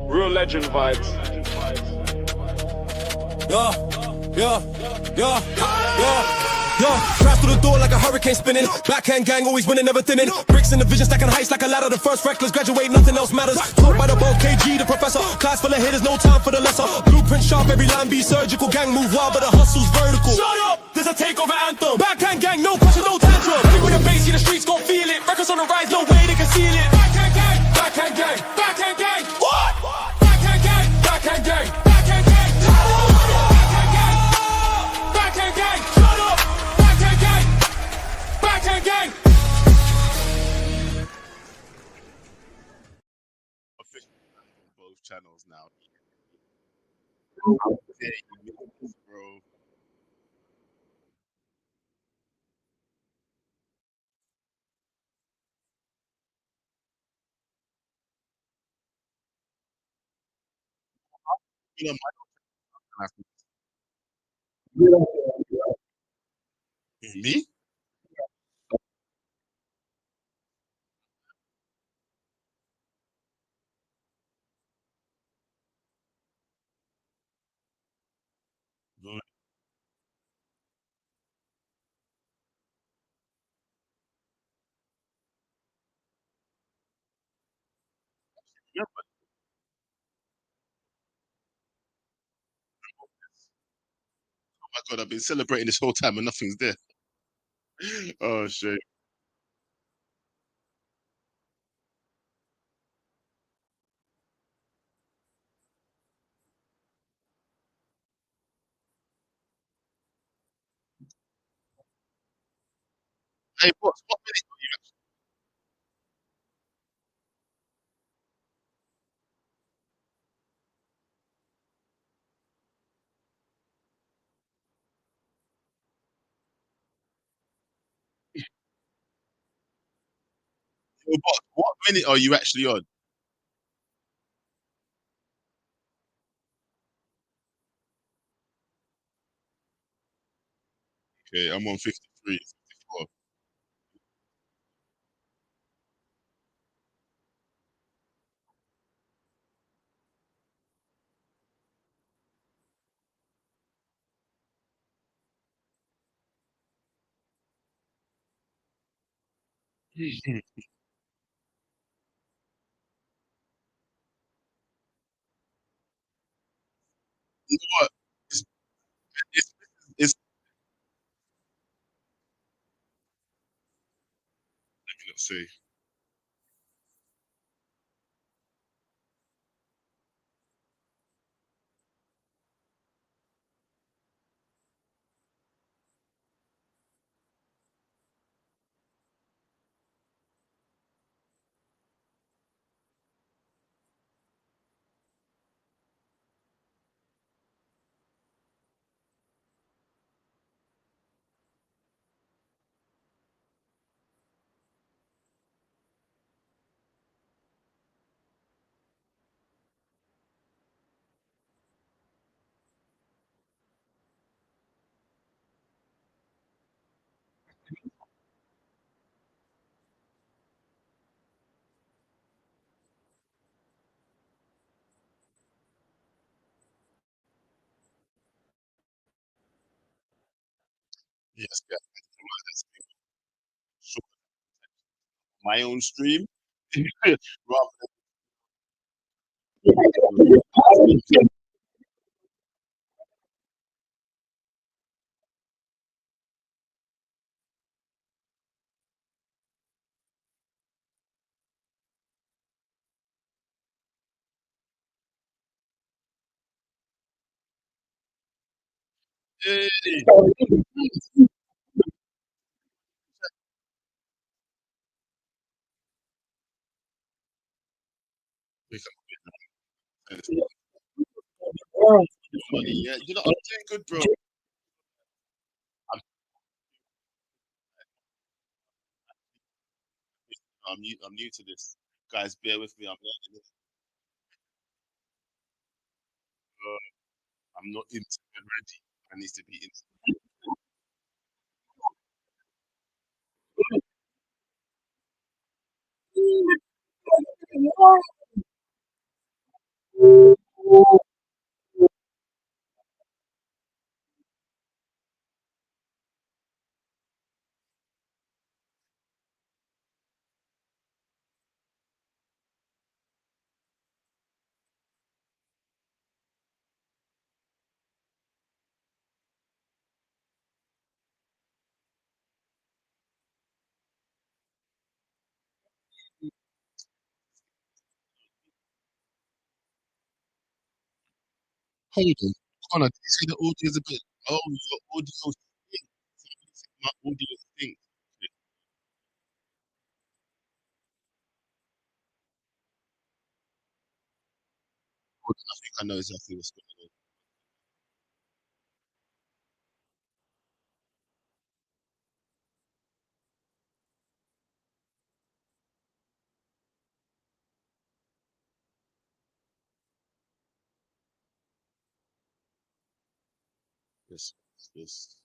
Real legend vibes. Yeah, yeah, yeah, yeah. Yo, crash through the door like a hurricane spinning. Backhand gang always winning, never thinning. Bricks in the vision, stacking heights like a ladder. The first reckless graduate, nothing else matters. Taught by the both KG, the professor. Class full of hitters, no time for the lesser. Blueprint sharp, every line be surgical. Gang move wild, but the hustle's vertical. Shut up! There's a takeover anthem. Backhand gang, no pressure, no tantrum. Bring with the bass, see the streets gon' feel it. Records on the rise, no way they conceal it. Backhand gang, backhand gang, backhand gang. What? Backhand gang, backhand gang, backhand gang. Backhand gang, shut up! Backhand gang, backhand gang. On both channels now. Yeah, bro. You know, me? No, yeah, but oh my god, I've been celebrating this whole time and nothing's there. Oh shit. Hey, boss, what minute are you actually? Yo, boss, what minute are you actually on? Okay, I'm on 53, 54. You know what? It's, it's, it's let me not say. Yes, yeah. That's so my own stream rather than hey, wake up, money. Yeah, you know, I'm doing good, bro. I'm, I'm new to this. Guys, bear with me. I'm learning this. I'm not internet ready. I need to be in. Hold on. Connor, did you say the audio is a bit? Oh, your audio stinks. Somebody said my audio stinks. Hold on, I think I know exactly what's going on. Yes, yes.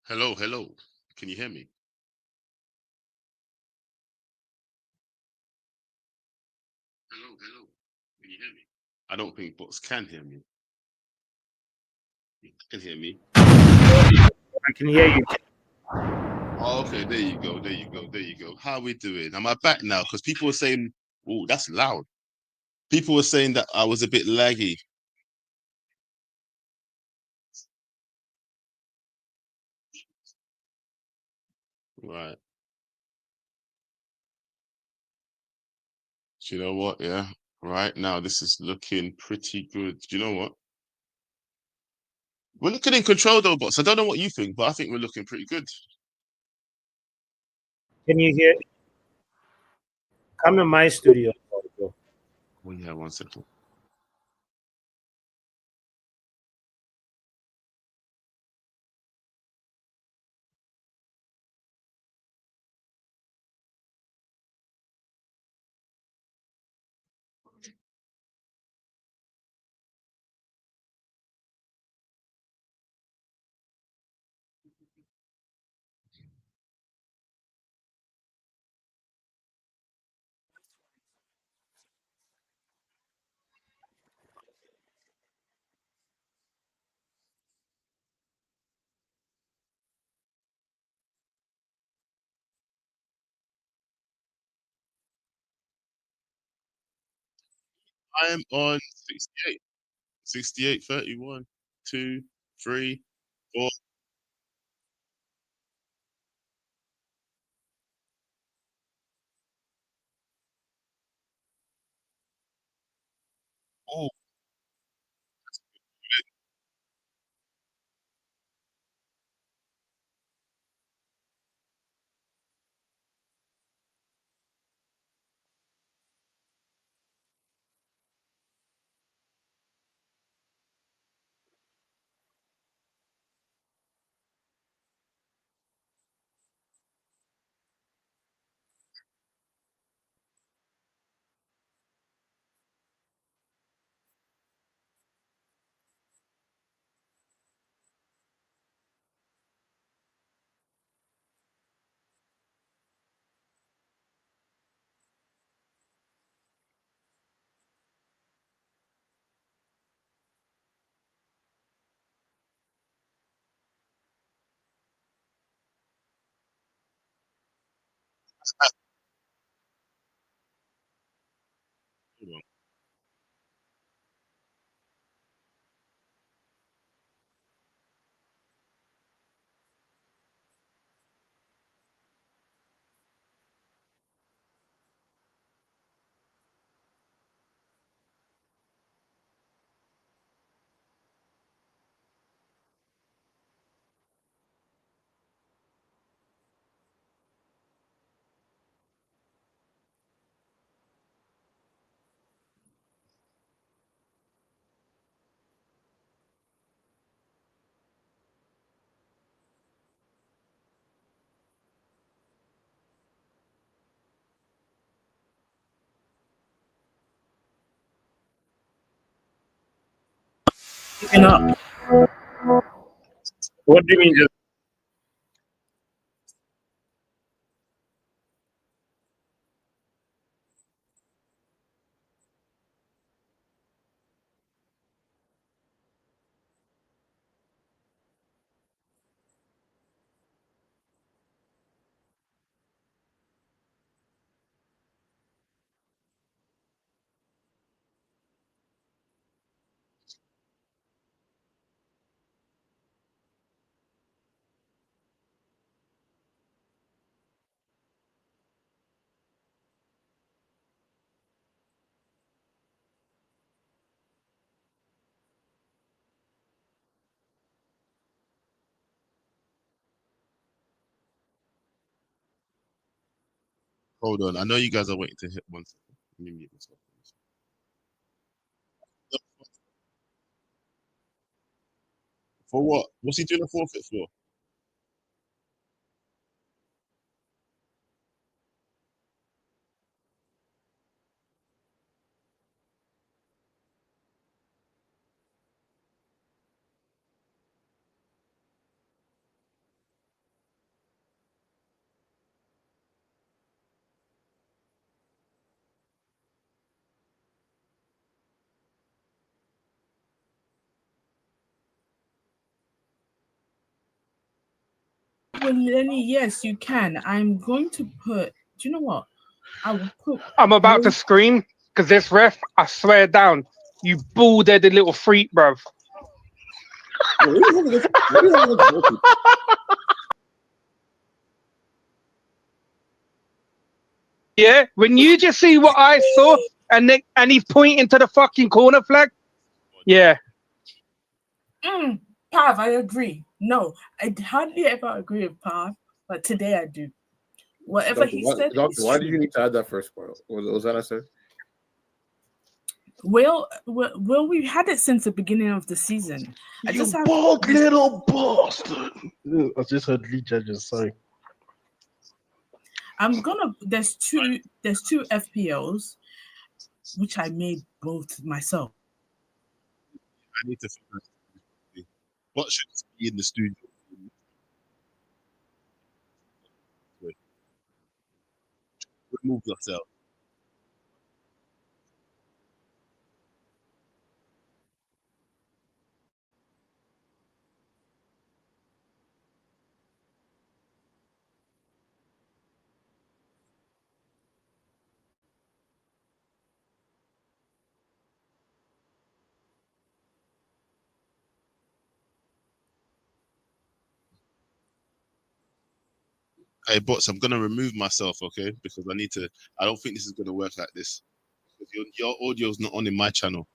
Hello, hello. Can you hear me? Hello, hello. Can you hear me? I don't think bots can hear me. You can hear me. I can hear you. Oh, okay, there you go, there you go, there you go. How are we doing? Am I back now? Because people were saying, "Oh, that's loud." People were saying that I was a bit laggy. Right. Do you know what? Yeah. Right now, this is looking pretty good. Do you know what? We're looking in control though, bots. I don't know what you think, but I think we're looking pretty good. Can you hear? Come in my studio. Oh yeah, one second. I am on 68. 68, 31, 2, 3, 4. Oh, Hold on. You know, What do you mean? Just Hold on. I know you guys are waiting to hit one second. Let me mute myself. For what? What's he doing a forfeit for? well, Lenny, yes, you can. I'm going to put. Do you know what? I will put. I'm about to Will- scream because this ref, I swear down, you bald-headed little freak, bruv. Yeah, when you just see what I saw, and he's pointing to the fucking corner flag. Yeah, Pav, I agree. No, I hardly ever agree with Pav, but today I do. Whatever Doctor, he said is why did true. you need to add that first part? What was that I said? Well, we've had it since the beginning of the season. I You just have. bald little bastard. I just heard Lee Judges. Sorry. I'm gonna. There's two. There's two FPLs, which I made both myself. I need to figure out what should be in the studio. Wait, remove yourself. Hey, bots, I'm gonna remove myself, okay? Because I need to. I don't think this is gonna work like this. Because your audio's not on in my channel.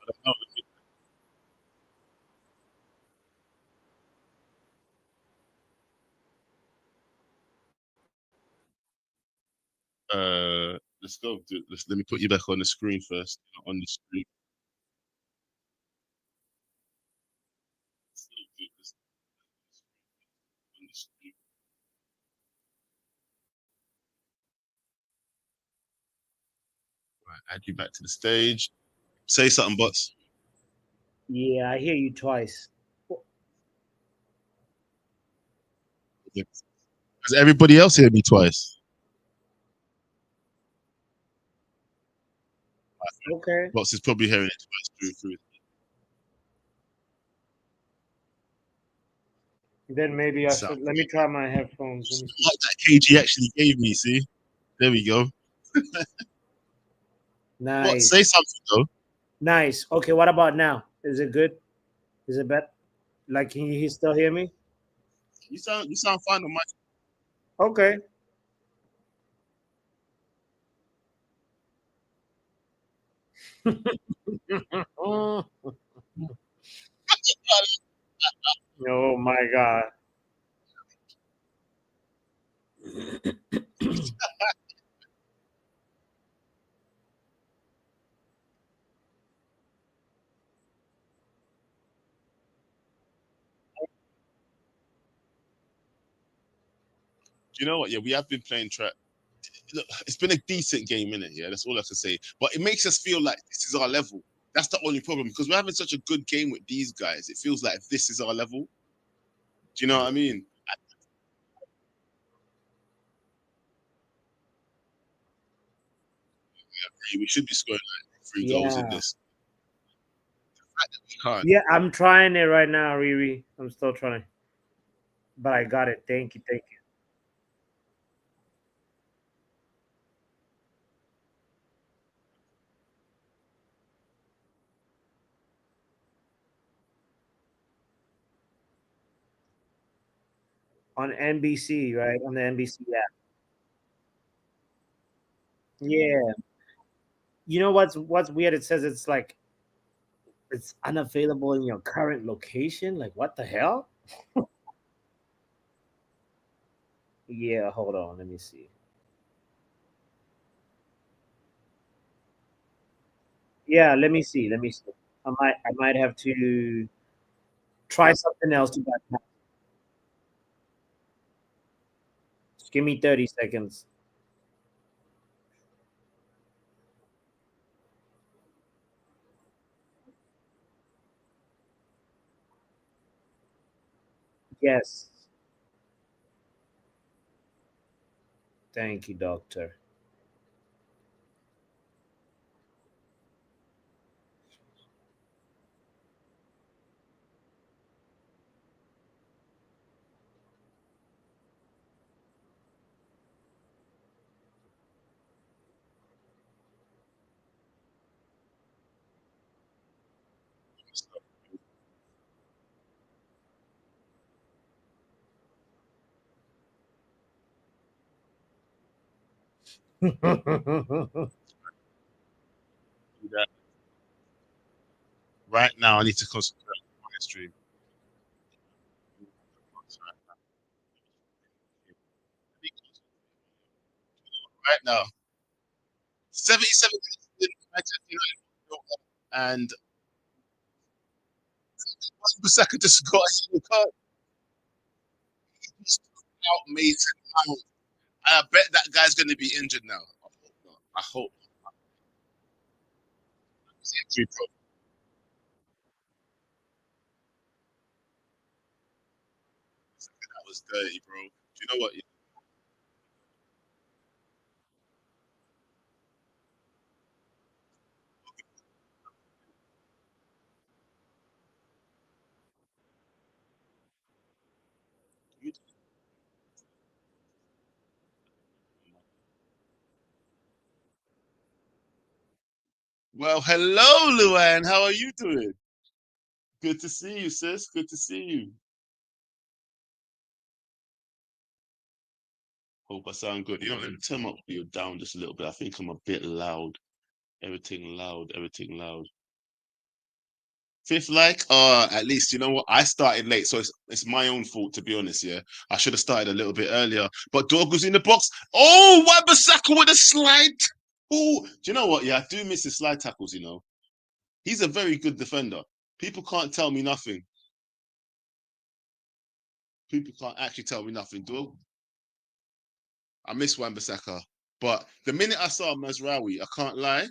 I don't know. Let's go. Let me put you back on the screen first. On the screen. On the screen. Right, add you back to the stage. Say something, bots. Yeah, I hear you twice. Does everybody else hear me twice? Okay. Box is probably hearing it twice through. Then maybe I Sound. should let me try my headphones. Let me see. Like that KG actually gave me. See, there we go. What? Nice. Say something though. Nice. Okay, what about now? Is it good? Is it better? Like, can you still hear me? You sound fine on my. Okay. Oh my God. You know what? Yeah, we have been playing track. Look, it's been a decent game, innit? Yeah, that's all I can say. But it makes us feel like this is our level. That's the only problem because we're having such a good game with these guys. It feels like this is our level. Do you know what I mean? We should be scoring like 3 goals in Yeah. this. The fact that we can't. Yeah, I'm trying it right now, Riri. I'm still trying. But I got it. Thank you. Thank you. On NBC, right? On the NBC app. Yeah. You know what's weird? It says it's like it's unavailable in your current location. Like, what the hell? Yeah, hold on. Let me see. Yeah, let me see. Let me see. I might have to try something else to that. Just give me 30 seconds. Yes. Thank you, doctor. Do that. Right now, I need to concentrate on my stream. Right now, 77 minutes in Manchester United, and Bissaka just got a yellow card. He's out Mason Mount. I bet that guy's going to be injured now. I hope not. I hope it's injury prone. That was dirty, bro. Do you know what? Well, hello, Luann. How are you doing? Good to see you, sis. Good to see you. Hope I sound good. You know, let me turn my audio down just a little bit. I think I'm a bit loud. Everything loud. Everything loud. Fifth like, at least you know what? I started late, so it's my own fault to be honest. Yeah, I should have started a little bit earlier. But dog was in the box. Oh, Wan-Bissaka with a slide. Oh, do you know what? Yeah, I do miss his slide tackles. You know, he's a very good defender. People can't tell me nothing. People can't actually tell me nothing, dog. I miss Wan-Bissaka, but the minute I saw Mazraoui, I can't lie.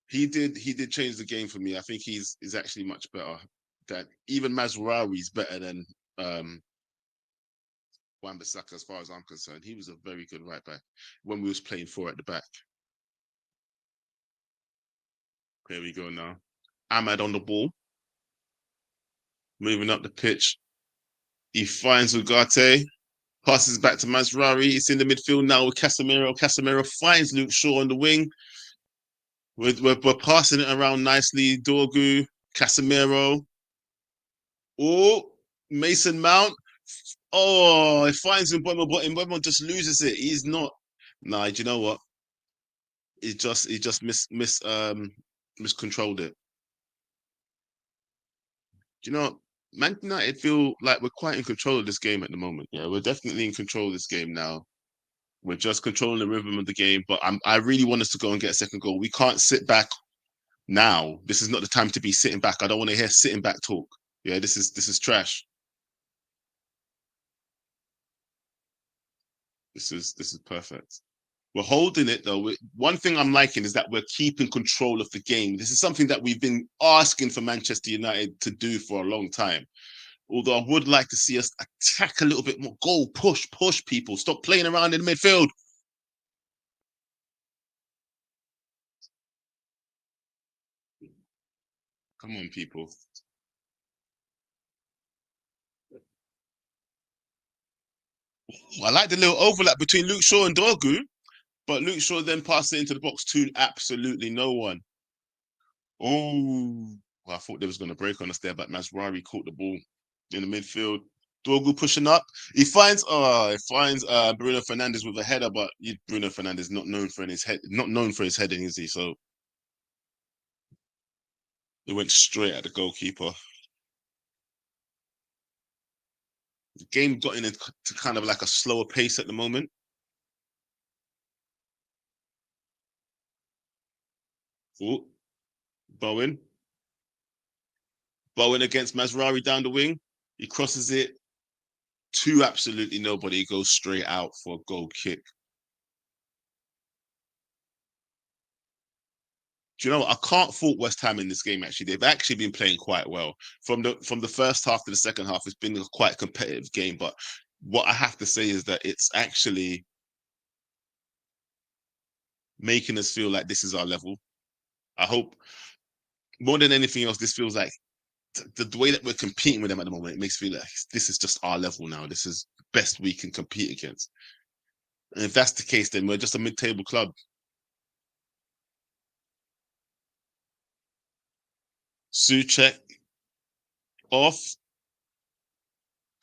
He did change the game for me. I think he's actually much better. That even Mazraoui's better than Wan-Bissaka as far as I'm concerned. He was a very good right back when we was playing four at the back. Here we go now. Ahmad on the ball. Moving up the pitch. He finds Ugarte. Passes back to Mazraoui. It's in the midfield now with Casemiro. Casemiro finds Luke Shaw on the wing. We're passing it around nicely. Dorgu, Casemiro. Oh, Mason Mount. Oh, it finds Mbeumo, but Mbeumo just loses it. He's not. Nah, do you know what? He just miscontrolled it. Do you know what? Man United feel like we're quite in control of this game at the moment. Yeah, we're definitely in control of this game now. We're just controlling the rhythm of the game. But I really want us to go and get a second goal. We can't sit back now. This is not the time to be sitting back. I don't want to hear sitting back talk. Yeah, this is trash. This is perfect. We're holding it though. One thing I'm liking is that we're keeping control of the game. This is something that we've been asking for Manchester United to do for a long time. Although I would like to see us attack a little bit more. Go, push people. Stop playing around in the midfield. Come on, people. I like the little overlap between Luke Shaw and Dorgu, but Luke Shaw then passed it into the box to absolutely no one. Oh, well, I thought they was going to break on us there, but Mazraoui caught the ball in the midfield. Dorgu pushing up. He finds Bruno Fernandes with a header, but Bruno Fernandes not known for his heading, is he? So it went straight at the goalkeeper. The game got into kind of like a slower pace at the moment. Oh, Bowen against Mazraoui down the wing. He crosses it to absolutely nobody. He goes straight out for a goal kick. Do you know what? I can't fault West Ham in this game, actually. They've actually been playing quite well. From the first half to the second half, it's been a quite competitive game. But what I have to say is that it's actually making us feel like this is our level. I hope, more than anything else, this feels like the way that we're competing with them at the moment, it makes me feel like this is just our level now. This is the best we can compete against. And if that's the case, then we're just a mid-table club. Souček off.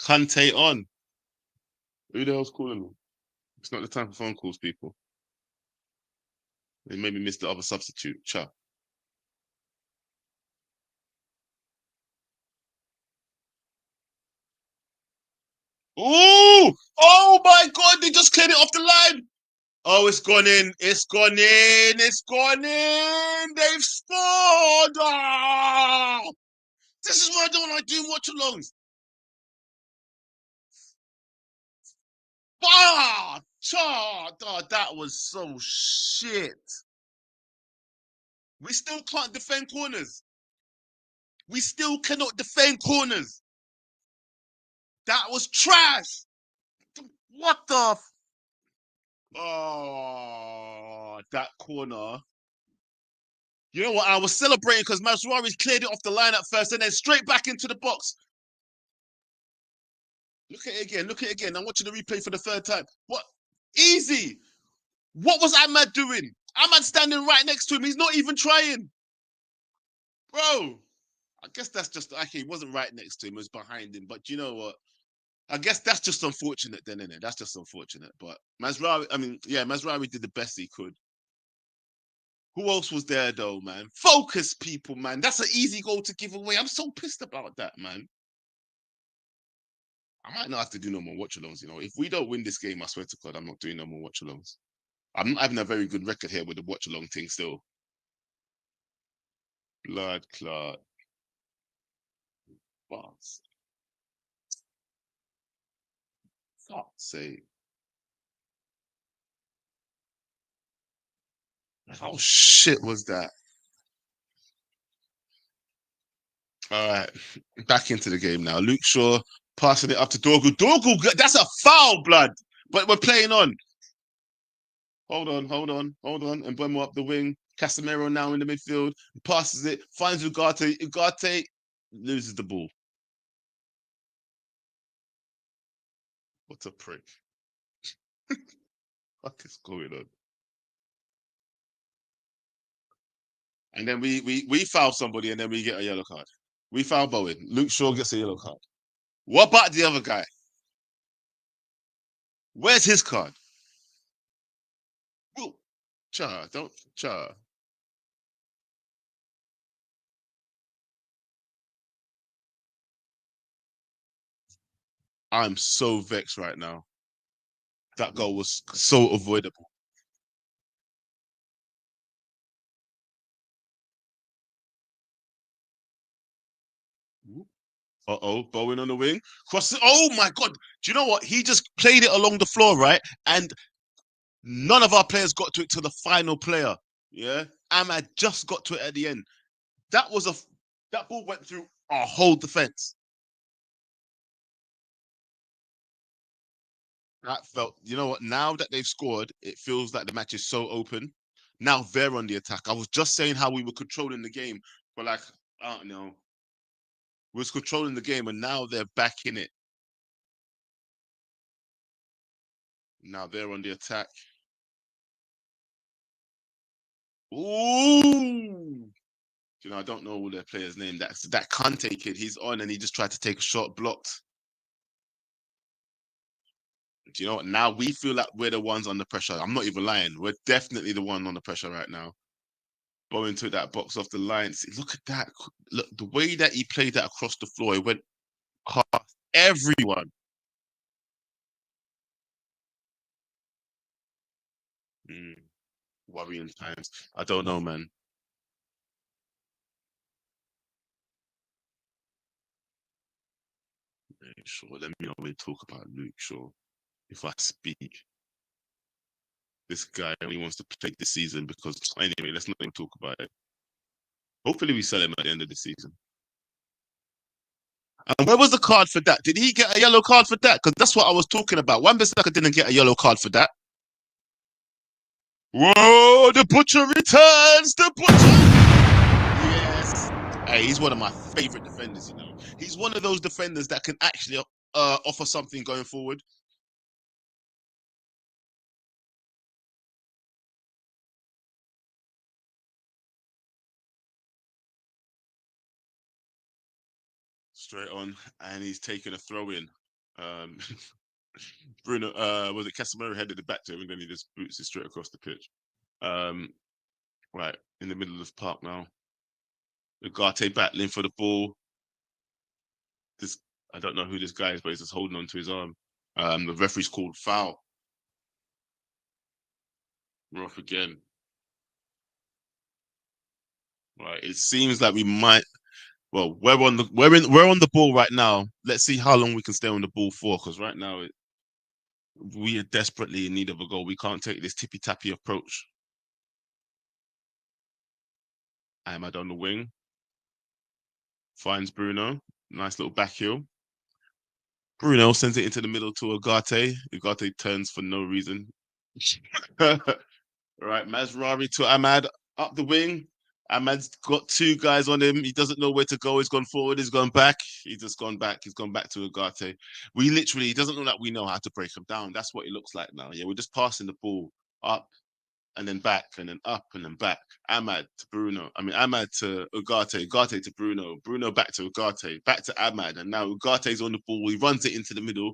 Kante on. Who the hell's calling me? It's not the time for phone calls, people. They made me miss the other substitute. Cha. Oh! Oh my God! They just cleared it off the line. Oh, it's gone in. It's gone in. It's gone in. They've scored. Oh! This is what I don't like doing watch-alongs. Ah, that was so shit. We still can't defend corners. We still cannot defend corners. That was trash. What the? Oh, that corner. You know what? I was celebrating because Mazraoui cleared it off the line at first and then straight back into the box. Look at it again. Look at it again. I'm watching the replay for the third time. What? Easy. What was Ahmad doing? Ahmad standing right next to him. He's not even trying. Bro, I guess that's just, actually, he wasn't right next to him. He was behind him. But you know what? I guess that's just unfortunate then, isn't it? That's just unfortunate. But Mazraoui did the best he could. Who else was there, though, man? Focus, people, man. That's an easy goal to give away. I'm so pissed about that, man. I might not have to do no more watch-alongs, you know. If we don't win this game, I swear to God, I'm not doing no more watch-alongs. I'm not having a very good record here with the watch-along thing still. Blood clot. Boss. Fuck's sake. How shit was that? All right, back into the game now. Luke Shaw passing it up to Dorgu. Dorgu, that's a foul, blood. But we're playing on. Hold on. And Mbeumo up the wing. Casemiro now in the midfield, passes it, finds Ugarte. Ugarte loses the ball. What a prick. What is going on? And then we foul somebody and then we get a yellow card. We foul Bowen. Luke Shaw gets a yellow card. What about the other guy? Where's his card? Whoa. Don't. I'm so vexed right now. That goal was so avoidable. Uh-oh, Bowen on the wing. Cross. Oh my God. Do you know what? He just played it along the floor, right? And none of our players got to it till the final player. Yeah. Ahmad just got to it at the end. That ball went through our whole defense. That felt, you know what? Now that they've scored, it feels like the match is so open. Now they're on the attack. I was just saying how we were controlling the game, but like, I don't know. We was controlling the game and now they're back in it. Now they're on the attack. Ooh. You know, I don't know all their players' name. That Kante kid, he's on and he just tried to take a shot, blocked. Do you know what? Now we feel like we're the ones under pressure. I'm not even lying. We're definitely the one under pressure right now. Bowen took that box off the line. See, look at that. Look, the way that he played that across the floor, it went past everyone. Worrying times. I don't know, man. Sure, let me not really talk about Luke Shaw. If I speak, this guy only wants to play this season because anyway, let's not even talk about it. Hopefully we sell him at the end of the season. And where was the card for that? Did he get a yellow card for that? Because that's what I was talking about. Wan-Bissaka didn't get a yellow card for that. Whoa, the butcher returns! The butcher! Yes. Hey, he's one of my favorite defenders, you know. He's one of those defenders that can actually offer something going forward. Straight on, and he's taking a throw in. Bruno, was it Casemiro headed it back to him, and then he just boots it straight across the pitch. Right in the middle of the park now. Ugarte battling for the ball. This, I don't know who this guy is, but he's just holding on to his arm. The referee's called foul. We're off again. Right, it seems like we might. Well, we're on the ball right now. Let's see how long we can stay on the ball for, because right now we are desperately in need of a goal. We can't take this tippy-tappy approach. Ahmad on the wing. Finds Bruno. Nice little back heel. Bruno sends it into the middle to Ugarte. Ugarte turns for no reason. Right, Mazraoui to Ahmad. Up the wing. Ahmad's got two guys on him. He doesn't know where to go. He's gone forward. He's gone back. He's just gone back. He's gone back to Ugarte. He doesn't know that we know how to break him down. That's what it looks like now. Yeah, we're just passing the ball up and then back and then up and then back. Ahmad to Bruno. Ahmad to Ugarte. Ugarte to Bruno. Bruno back to Ugarte. Back to Ahmad. And now Ugarte's on the ball. He runs it into the middle.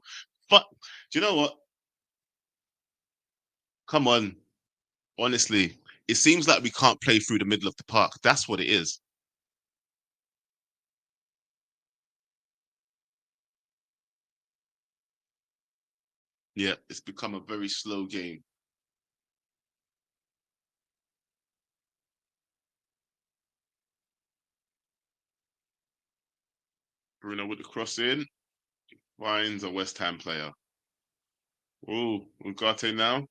But do you know what? Come on. Honestly, it seems like we can't play through the middle of the park. That's what it is. Yeah, it's become a very slow game. Bruno with the cross in. Finds a West Ham player. Oh, Ugarte now.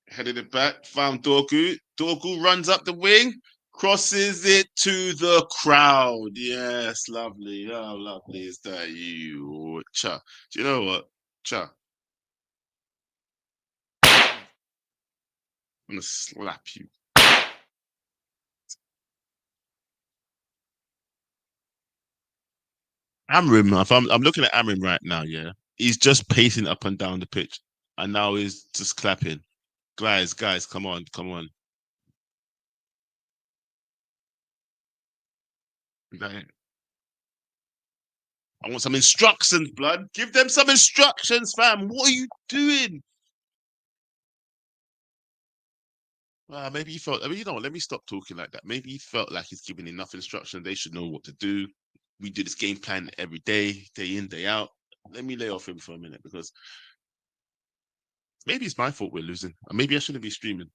Headed it back. Found Dorgu. Dorgu runs up the wing. Crosses it to the crowd. Yes, lovely. How lovely is that? You, Cha. Do you know what? Cha. I'm going to slap you. Amrim, if I'm looking at Amrim right now, yeah, he's just pacing up and down the pitch, and now he's just clapping. Guys, come on, come on. Like, I want some instructions, blood. Give them some instructions, fam. What are you doing? Maybe he felt. I mean, you know, let me stop talking like that. Maybe he felt like he's giving enough instruction. They should know what to do. We do this game plan every day in, day out. Let me lay off him for a minute because maybe it's my fault we're losing. Maybe I shouldn't be streaming.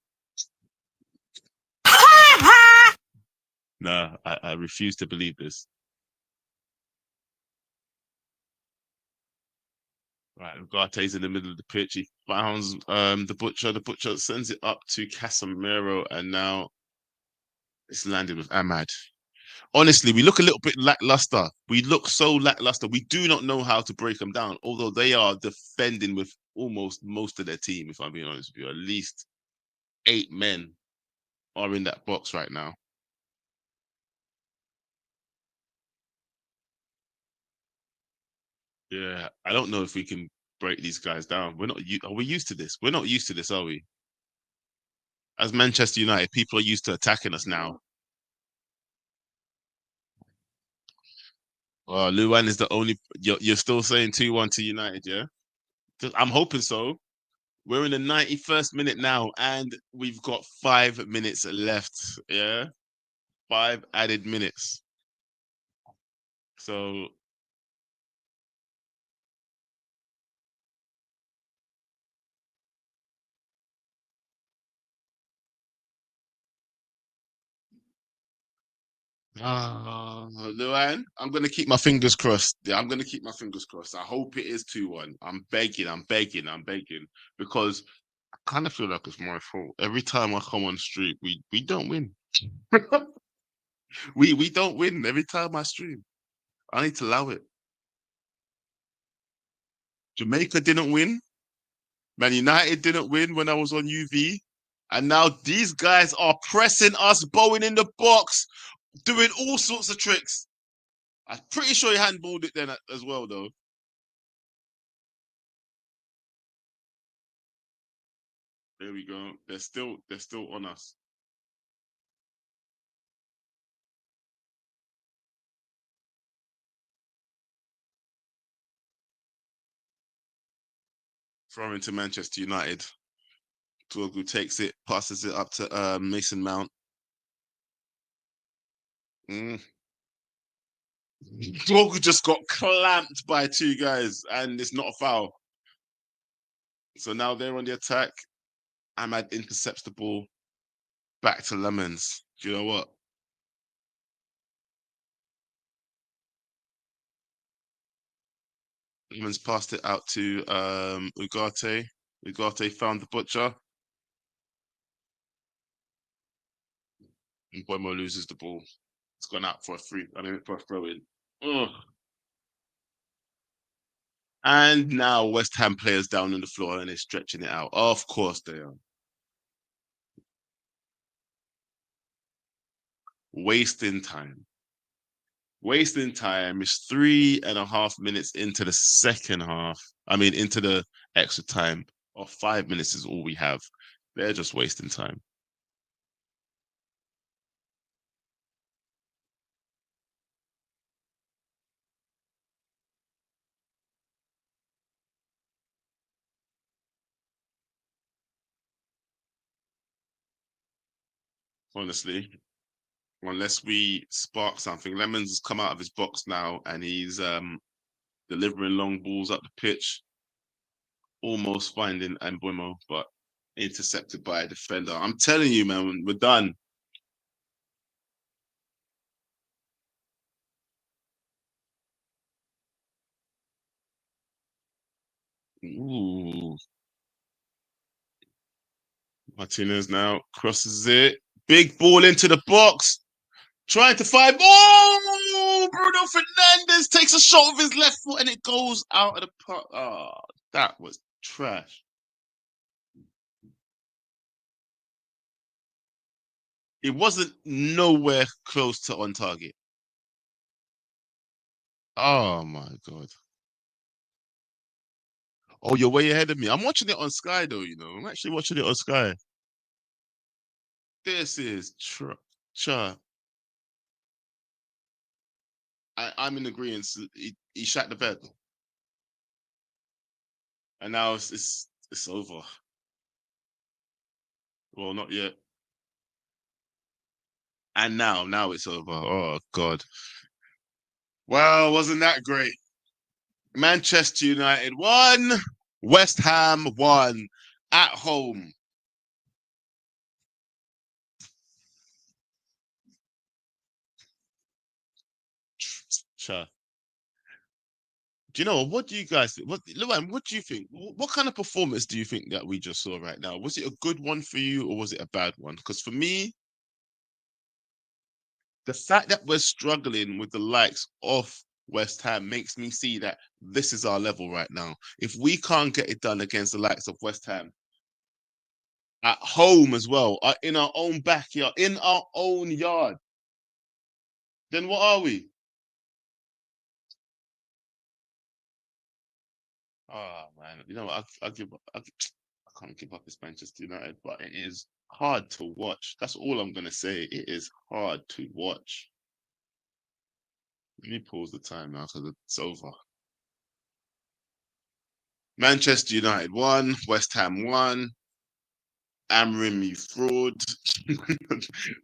Nah, I refuse to believe this. Right, Ugarte's in the middle of the pitch. He founds the Butcher. The Butcher sends it up to Casemiro, and now it's landed with Ahmad. Honestly, we look a little bit lackluster. We look so lackluster. We do not know how to break them down, although they are defending with almost most of their team, if I'm being honest with you. At least 8 men are in that box right now. Yeah, I don't know if we can break these guys down. Are we used to this? We're not used to this, are we? As Manchester United, people are used to attacking us now. Well, Luan is the only. You're still saying 2-1 to United, yeah? I'm hoping so. We're in the 91st minute now, and we've got 5 minutes left. Yeah, 5 added minutes. So Luan, I'm gonna keep my fingers crossed. Yeah, I'm gonna keep my fingers crossed. I hope it is 2-1. I'm begging, because I kind of feel like it's my fault. Every time I come on stream, we don't win. we don't win every time I stream. I need to allow it. Jamaica didn't win. Man United didn't win when I was on UV. And now these guys are pressing us, bowing in the box, doing all sorts of tricks. I'm pretty sure he handballed it then as well, though. There we go. They're still on us. Throwing to Manchester United. Tuogu takes it, passes it up to Mason Mount. Tuogu just got clamped by 2 guys, and it's not a foul. So now they're on the attack. Ahmad intercepts the ball back to Lemons. Do you know what? Lemons passed it out to Ugarte. Ugarte found the Butcher. And Boimo loses the ball. It's gone out for a throw in. Ugh. And now West Ham players down on the floor and they're stretching it out. Of course they are. Wasting time. Wasting time. It's 3.5 minutes into the second half. Into the extra time. Or 5 minutes is all we have. They're just wasting time. Honestly, unless we spark something. Lemons has come out of his box now and he's delivering long balls up the pitch, almost finding Mbeumo, but intercepted by a defender. I'm telling you, man, we're done. Ooh. Martinez now crosses it. Big ball into the box. Trying to find. Oh, Bruno Fernandes takes a shot with his left foot and it goes out of the park. Oh, that was trash. It wasn't nowhere close to on target. Oh my god. Oh, you're way ahead of me. I'm watching it on Sky though, you know. I'm actually watching it on Sky. This is Cha. I'm in agreement. He shot the bed. And now it's over. Well, not yet. And now it's over. Oh god. Well, wasn't that great? Manchester United won. West Ham won at home. Cha. Do you know what do you guys think? Luan, what do you think? What kind of performance do you think that we just saw right now? Was it a good one for you or was it a bad one? Because for me, the fact that we're struggling with the likes of West Ham makes me see that this is our level right now. If we can't get it done against the likes of West Ham at home as well, in our own backyard, in our own yard, then what are we? Oh man, you know, I give up. I can't give up this Manchester United, but it is hard to watch. That's all I'm gonna say. It is hard to watch. Let me pause the time now because it's over. Manchester United won, West Ham won. Amrim, you fraud.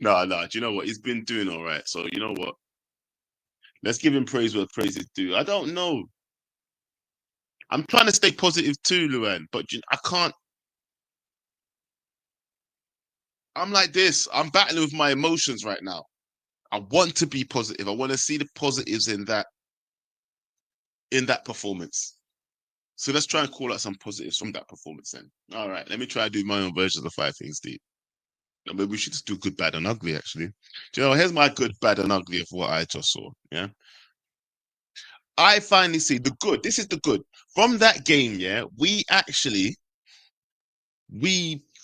No, do you know what? He's been doing all right. So you know what? Let's give him praise where praise is due. I don't know. I'm trying to stay positive too, Luan, but I can't. I'm like this. I'm battling with my emotions right now. I want to be positive. I want to see the positives in that performance. So let's try and call out some positives from that performance then. All right, let me try to do my own version of the 5 things deep. Maybe we should just do good, bad, and ugly, actually. Do you know, here's my good, bad, and ugly of what I just saw. Yeah. I finally see the good. This is the good. From that game, yeah, we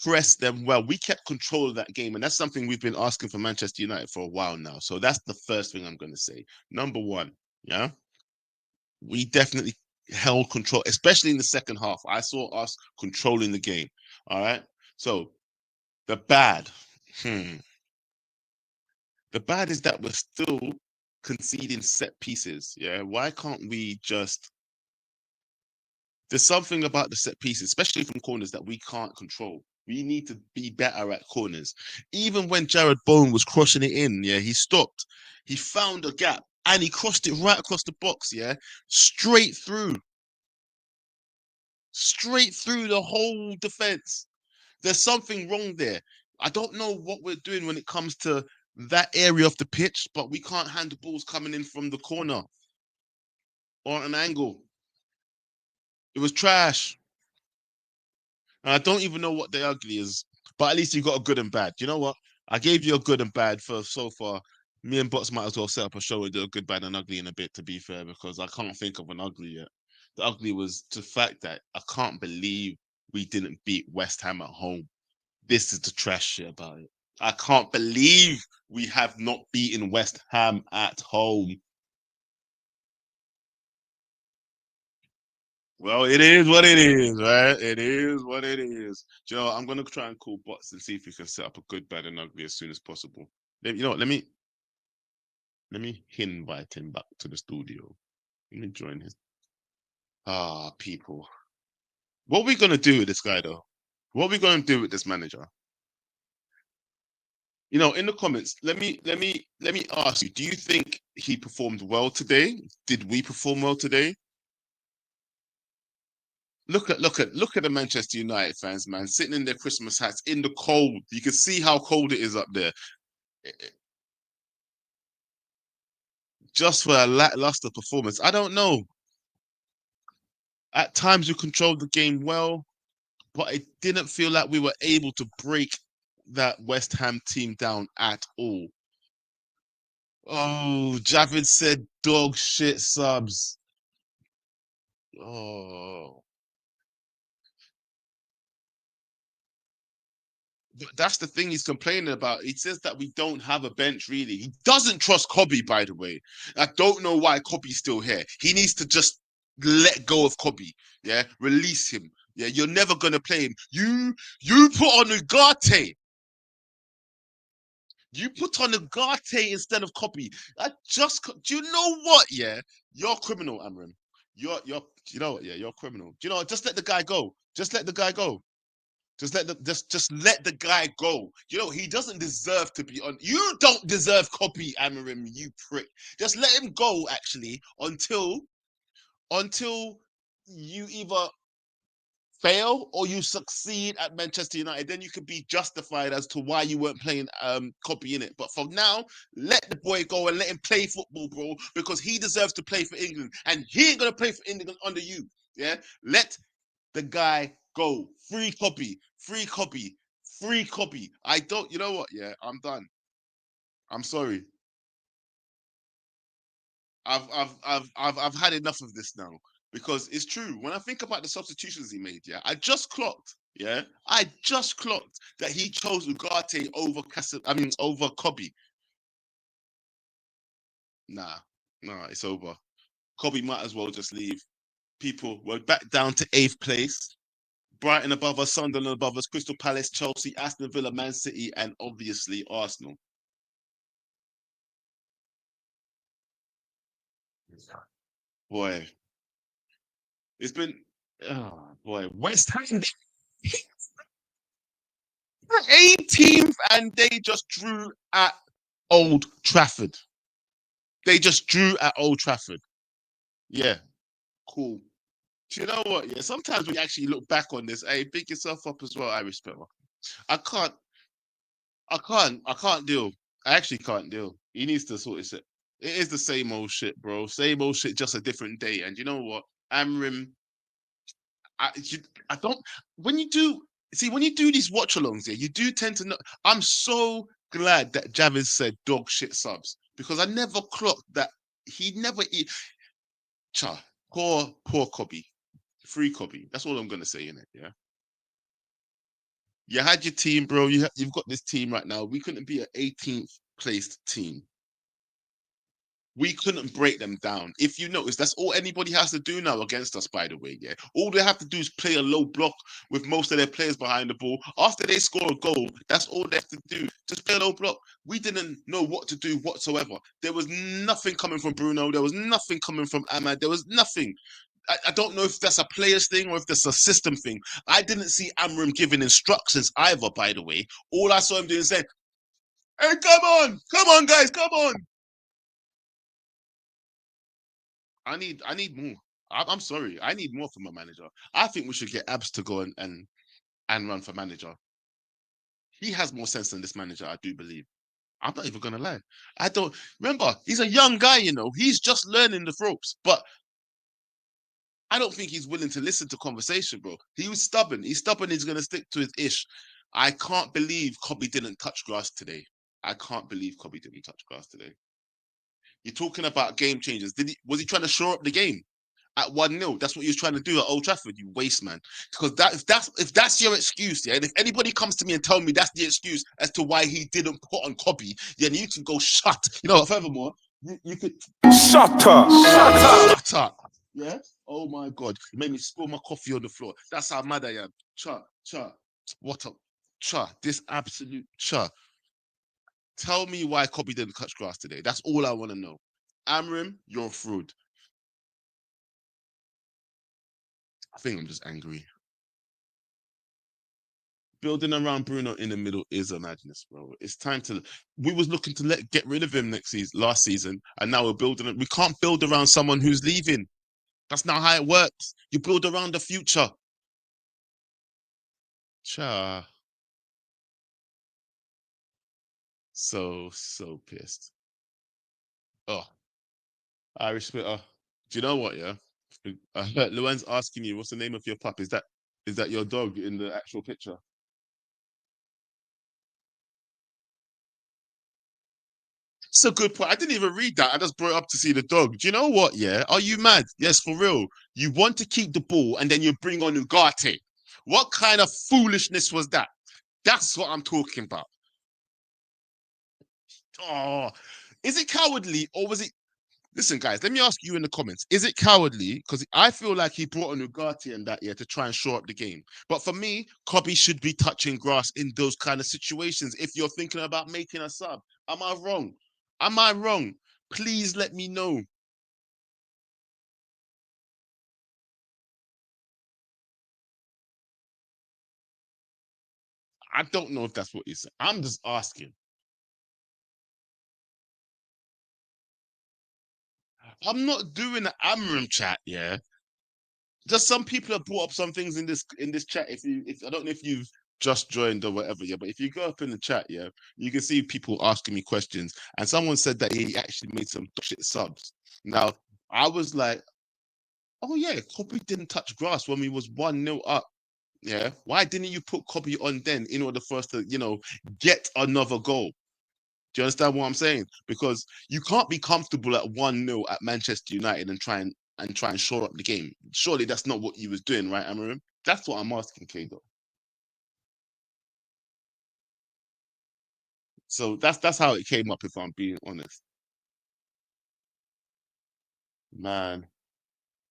pressed them well. We kept control of that game, and that's something we've been asking for Manchester United for a while now. So that's the first thing I'm going to say. Number one, yeah, we definitely held control, especially in the second half. I saw us controlling the game. All right. So the bad, the bad is that we're still conceding set pieces. Yeah. Why can't we just? There's something about the set pieces, especially from corners, that we can't control. We need to be better at corners. Even when Jared Bowen was crossing it in, yeah, he stopped. He found a gap and he crossed it right across the box, yeah, straight through the whole defense. There's something wrong there. I don't know what we're doing when it comes to that area of the pitch, but we can't handle balls coming in from the corner or an angle. It was trash. And I don't even know what the ugly is, but at least you got a good and bad. You know what? I gave you a good and bad for so far. Me and Bots might as well set up a show and do a good, bad, and ugly in a bit, to be fair, because I can't think of an ugly yet. The ugly was the fact that I can't believe we didn't beat West Ham at home. This is the trash shit about it. I can't believe we have not beaten West Ham at home. Well, it is what it is, right? It is what it is. Joe, I'm gonna try and call Bots and see if we can set up a good, bad, and ugly as soon as possible. You know what? Let me invite him back to the studio. Let me join his. People. What are we gonna do with this guy though? What are we gonna do with this manager? You know, in the comments, let me ask you: do you think he performed well today? Did we perform well today? Look at the Manchester United fans, man, sitting in their Christmas hats in the cold. You can see how cold it is up there. Just for a lackluster performance. I don't know. At times we controlled the game well, but it didn't feel like we were able to break that West Ham team down at all. Oh, Javid said dog shit subs. Oh. That's the thing he's complaining about. He says that we don't have a bench, really. He doesn't trust Kobe, by the way. I don't know why Kobe's still here. He needs to just let go of Kobe. Yeah, release him. Yeah, you're never gonna play him. You put on Ugarte. You put on Ugarte instead of Kobe. Do you know what? Yeah, you're a criminal, Amram. You know what? Yeah, you're a criminal. Do you know? Just let the guy go. Just let the guy go. Just let the guy go. You know, he doesn't deserve to be on. You don't deserve Kobe, Amarim, you prick. Just let him go, actually, until you either fail or you succeed at Manchester United. Then you could be justified as to why you weren't playing Kobe in it. But for now, let the boy go and let him play football, bro, because he deserves to play for England, and he ain't gonna play for England under you. Yeah, let the guy go. Free Kobe. Free Kobe. Free Kobe. I don't. You know what? Yeah, I'm done. I'm sorry. I've had enough of this now, because it's true. When I think about the substitutions he made, yeah, I just clocked that he chose Ugarte over Kobe. Nah, it's over. Kobe might as well just leave. People, we're back down to 8th place. Brighton above us, Sunderland above us, Crystal Palace, Chelsea, Aston Villa, Man City, and obviously Arsenal. Boy, it's been, oh boy, West Ham 18th, and they just drew at Old Trafford. Yeah, cool. Do you know what? Yeah, sometimes when you actually look back on this, hey, pick yourself up as well. I respect her. I can't deal. I actually can't deal. He needs to sort his shit. It is the same old shit, bro. Same old shit, just a different day. And you know what? Amrim, I don't. When you do these watch-alongs, yeah, you do tend to know. I'm so glad that Javis said dog shit subs, because I never clocked that he never eat. Poor Kobe. Free Kobe. That's all I'm gonna say in it. Yeah. You had your team, bro. You've got this team right now. We couldn't be an 18th placed team. We couldn't break them down. If you notice, that's all anybody has to do now against us, by the way. Yeah. All they have to do is play a low block with most of their players behind the ball. After they score a goal, that's all they have to do. Just play a low block. We didn't know what to do whatsoever. There was nothing coming from Bruno. There was nothing coming from Ahmad. There was nothing. I don't know if that's a players thing or if that's a system thing. I didn't see Amram giving instructions either, by the way. All I saw him doing is saying, hey, come on, guys, come on. I need more. I'm sorry. I need more from my manager. I think we should get Abs to go and run for manager. He has more sense than this manager, I do believe. I'm not even going to lie. I don't remember. He's a young guy, you know. He's just learning the ropes. But I don't think he's willing to listen to conversation, bro. He was stubborn. He's stubborn. He's going to stick to his ish. I can't believe Kobe didn't touch grass today. You're talking about game changers. Was he trying to shore up the game at 1-0? That's what he was trying to do at Old Trafford, you waste man. Because if that's your excuse, yeah, and if anybody comes to me and tell me that's the excuse as to why he didn't put on Kobe, then you can go shut. You know what, furthermore, you could Shut up. Yeah? Oh my God. You made me spill my coffee on the floor. That's how mad I am. What up? This absolute Tell me why Kobe didn't touch grass today. That's all I want to know. Amrim, you're a fraud. I think I'm just angry. Building around Bruno in the middle is a madness, bro. It's time to. We was looking to get rid of him last season, and now we're building. We can't build around someone who's leaving. That's not how it works. You build around the future. So pissed. Oh, Irish Spitter. Do you know what? Yeah, Luan's asking you, what's the name of your pup? Is that your dog in the actual picture? It's a good point. I didn't even read that. I just brought it up to see the dog. Do you know what? Yeah, are you mad? Yes, for real. You want to keep the ball and then you bring on Ugarte. What kind of foolishness was that? That's what I'm talking about. Oh, is it cowardly or was it? Listen, guys, let me ask you in the comments. Is it cowardly? Because I feel like he brought on Ugarte and that, to try and shore up the game. But for me, Kobe should be touching grass in those kind of situations if you're thinking about making a sub. Am I wrong? Am I wrong? Please let me know. I don't know if that's what he said. I'm just asking. I'm not doing the Amram chat, yeah. Just some people have brought up some things in this chat. If I don't know if you've just joined or whatever, yeah, but if you go up in the chat, yeah, you can see people asking me questions. And someone said that he actually made some shit subs. Now, I was like, oh yeah, Kobe didn't touch grass when we was 1-0 up. Yeah. Why didn't you put Kobe on then in order for us to, get another goal? Do you understand what I'm saying? Because you can't be comfortable at 1-0 at Manchester United and try and shore up the game. Surely that's not what you was doing, right, Amarim? That's what I'm asking, Kado. So that's how it came up, if I'm being honest. Man,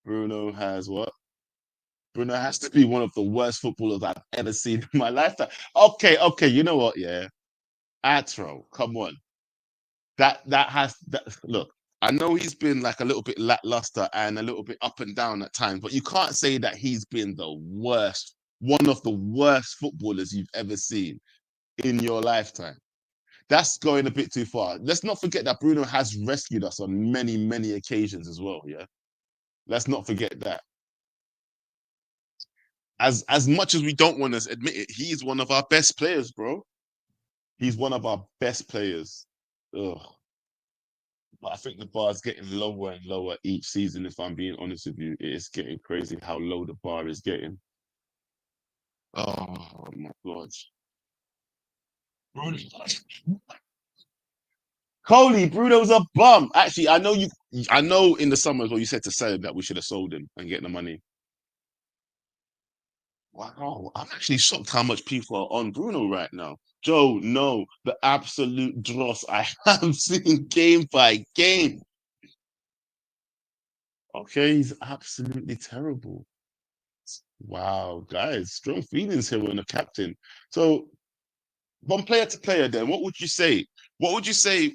Bruno has what? Bruno has to be one of the worst footballers I've ever seen in my lifetime. Okay, you know what? Yeah, Atro, come on. Look. I know he's been like a little bit lackluster and a little bit up and down at times, but you can't say that he's been the worst, one of the worst footballers you've ever seen in your lifetime. That's going a bit too far. Let's not forget that Bruno has rescued us on many, many occasions as well, yeah? Let's not forget that. As much as we don't want to admit it, he's one of our best players, bro. He's one of our best players. Ugh. But I think the bar is getting lower and lower each season, if I'm being honest with you. It is getting crazy how low the bar is getting. Oh my God. Coley, Bruno's a bum. Actually, I know in the summer as well you said to Seb that we should have sold him and get the money. Wow, I'm actually shocked how much people are on Bruno right now. Joe, no, the absolute dross I have seen game by game. Okay, he's absolutely terrible. Wow, guys, strong feelings here on the captain. So, from player to player, then, what would you say? What would you say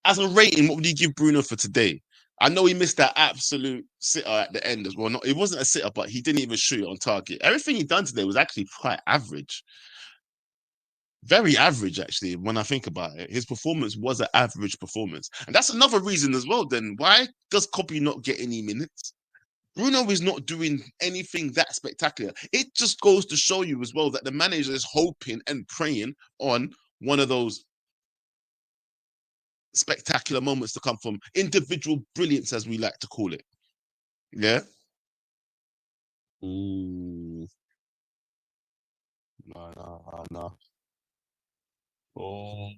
as a rating? What would you give Bruno for today? I know he missed that absolute sitter at the end as well. It wasn't a sitter, but he didn't even shoot it on target. Everything he done today was actually quite average. Very average, actually, when I think about it. His performance was an average performance. And that's another reason as well, then. Why does Kobe not get any minutes? Bruno is not doing anything that spectacular. It just goes to show you as well that the manager is hoping and praying on one of those spectacular moments to come from individual brilliance, as we like to call it. Yeah. Ooh. No. Oh.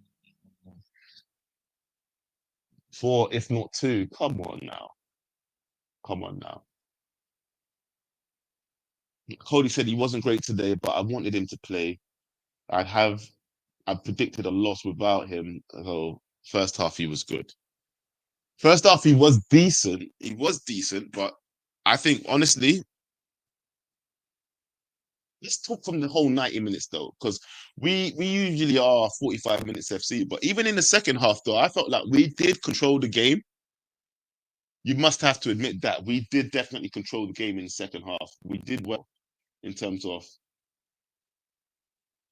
4, if not 2. Come on now. Cody said he wasn't great today, but I wanted him to play. I predicted a loss without him. So first half he was good. First half he was decent. But I think honestly, let's talk from the whole 90 minutes though, because we usually are 45 minutes FC. But even in the second half though, I felt like we did control the game. You must have to admit that we did definitely control the game in the second half. We did well in terms of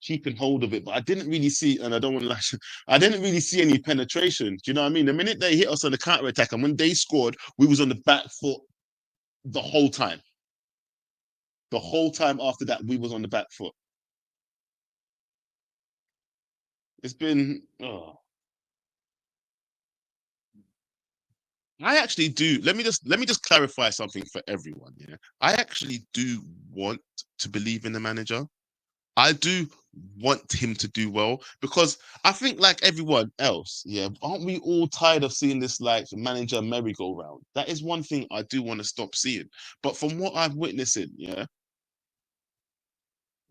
keeping hold of it, but I didn't really see, and I don't want to I didn't really see any penetration. Do you know what I mean? The minute they hit us on the counter attack, and when they scored, we was on the back foot the whole time. The whole time after that, we was on the back foot. It's been. Oh. I actually do. Let me just clarify something for everyone. Yeah, I actually do want to believe in the manager. I do want him to do well because I think, like everyone else, yeah, aren't we all tired of seeing this like manager merry-go-round? That is one thing I do want to stop seeing. But from what I'm witnessing, yeah,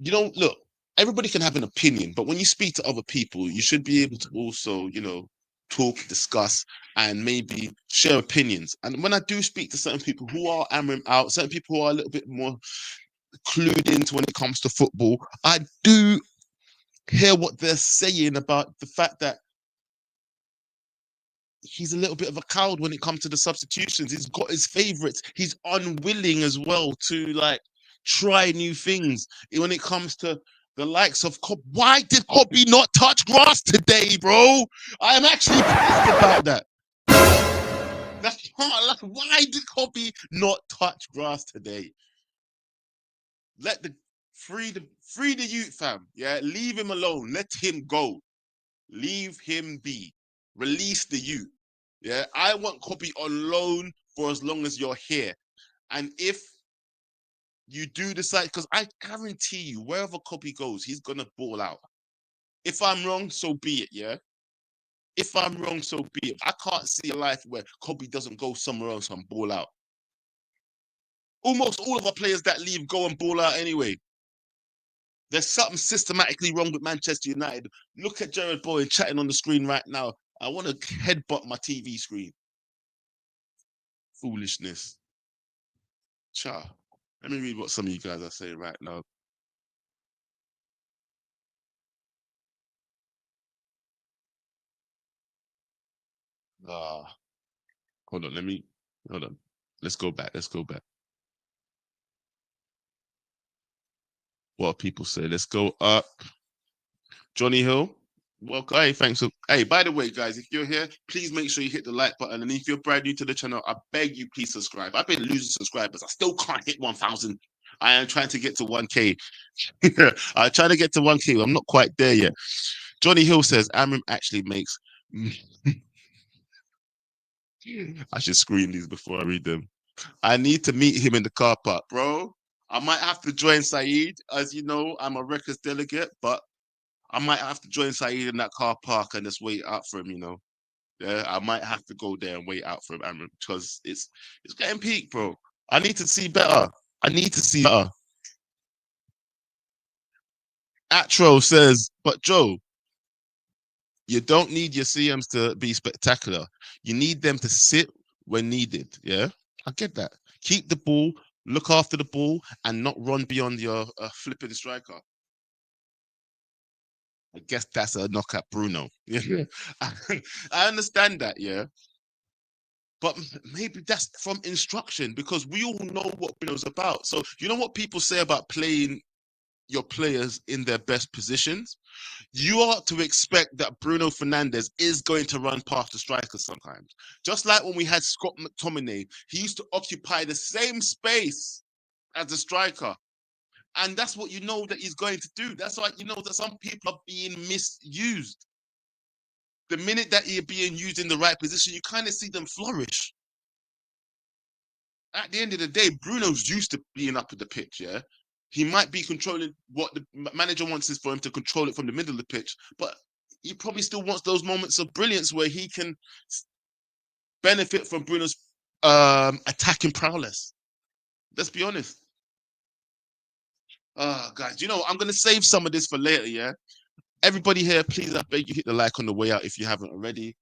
you know, look, everybody can have an opinion, but when you speak to other people, you should be able to also, you know, talk, discuss, and maybe share opinions. And when I do speak to certain people who are Amram out, certain people who are a little bit more clued into when it comes to football, I do hear what they're saying about the fact that he's a little bit of a coward when it comes to the substitutions. He's got his favorites. He's unwilling as well to like try new things when it comes to the likes of Kobe. Why did Kobe not touch grass today, bro? I am actually pissed about that. That's not like, why did Kobe not touch grass today? Let the free the youth, fam. Yeah, leave him alone. Let him go. Leave him be. Release the youth. Yeah, I want Kobe on loan for as long as you're here. And if you do decide, because I guarantee you, wherever Kobe goes, he's gonna ball out. If I'm wrong, so be it. Yeah. If I'm wrong, so be it. I can't see a life where Kobe doesn't go somewhere else and ball out. Almost all of our players that leave go and ball out anyway. There's something systematically wrong with Manchester United. Look at Jared Bowen chatting on the screen right now. I want to headbutt my TV screen. Foolishness. Cha. Let me read what some of you guys are saying right now. Hold on. Let's go back. What people say. Let's go up. Johnny Hill. Welcome. Hey, thanks. Hey, by the way, guys, if you're here, please make sure you hit the like button. And if you're brand new to the channel, I beg you, please subscribe. I've been losing subscribers. I still can't hit 1,000. I am trying to get to 1K. I'm trying to get to 1K. I'm not quite there yet. Johnny Hill says, Amram actually makes... I should screen these before I read them. I need to meet him in the car park, bro. I might have to join Saeed. As you know, I'm a records delegate, but I might have to join Saeed in that car park and just wait out for him, you know. Yeah, I might have to go there and wait out for him, Amram, because it's getting peak, bro. I need to see better. Atro says, but Joe, you don't need your CMs to be spectacular. You need them to sit when needed. Yeah, I get that. Keep the ball, look after the ball, and not run beyond your flipping striker. I guess that's a knock at Bruno. Yeah, I understand that. Yeah, but maybe that's from instruction because we all know what Bruno's about. So you know what people say about playing your players in their best positions? You ought to expect that Bruno Fernandes is going to run past the striker sometimes. Just like when we had Scott McTominay, he used to occupy the same space as the striker. And that's what you know that he's going to do. That's why you know that some people are being misused. The minute that you're being used in the right position, you kind of see them flourish. At the end of the day, Bruno's used to being up at the pitch, yeah? He might be controlling what the manager wants is for him to control it from the middle of the pitch, but he probably still wants those moments of brilliance where he can benefit from Bruno's attacking prowess. Let's be honest. Guys, you know, I'm going to save some of this for later, yeah? Everybody here, please, I beg you, hit the like on the way out if you haven't already.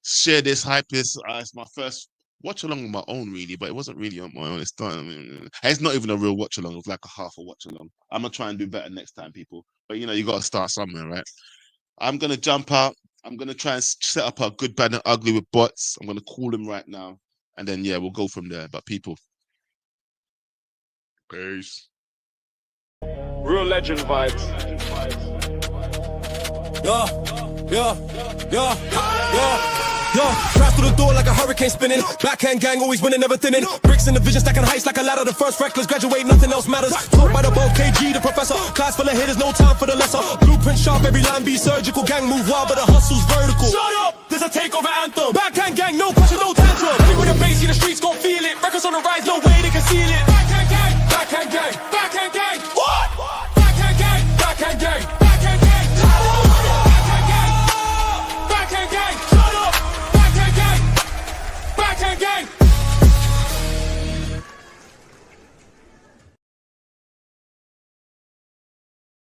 Share this, hype this. It's my first watch along on my own, really, but it wasn't really on my own. It's not even a real watch along. It was like a half a watch along. I'm going to try and do better next time, people. But, you know, you got to start somewhere, right? I'm going to jump out. I'm going to try and set up a good, bad, and ugly with bots. I'm going to call him right now. And then, yeah, we'll go from there. But people, peace. Real legend vibes. Drive through the door like a hurricane spinning. Backhand gang always winning, never thinning. Bricks in the vision stacking heights like a ladder. The first reckless graduate, nothing else matters. Taught by the both KG, the professor. Class full of hitters, no time for the lesser. Blueprint sharp, every line be surgical. Gang move wild, but the hustle's vertical. Shut up, there's a takeover anthem. Backhand gang, no pressure, no tantrum. People with the bass, the streets gon' feel it. Records on the rise, no way to conceal it. Backhand gang, backhand gang, backhand gang.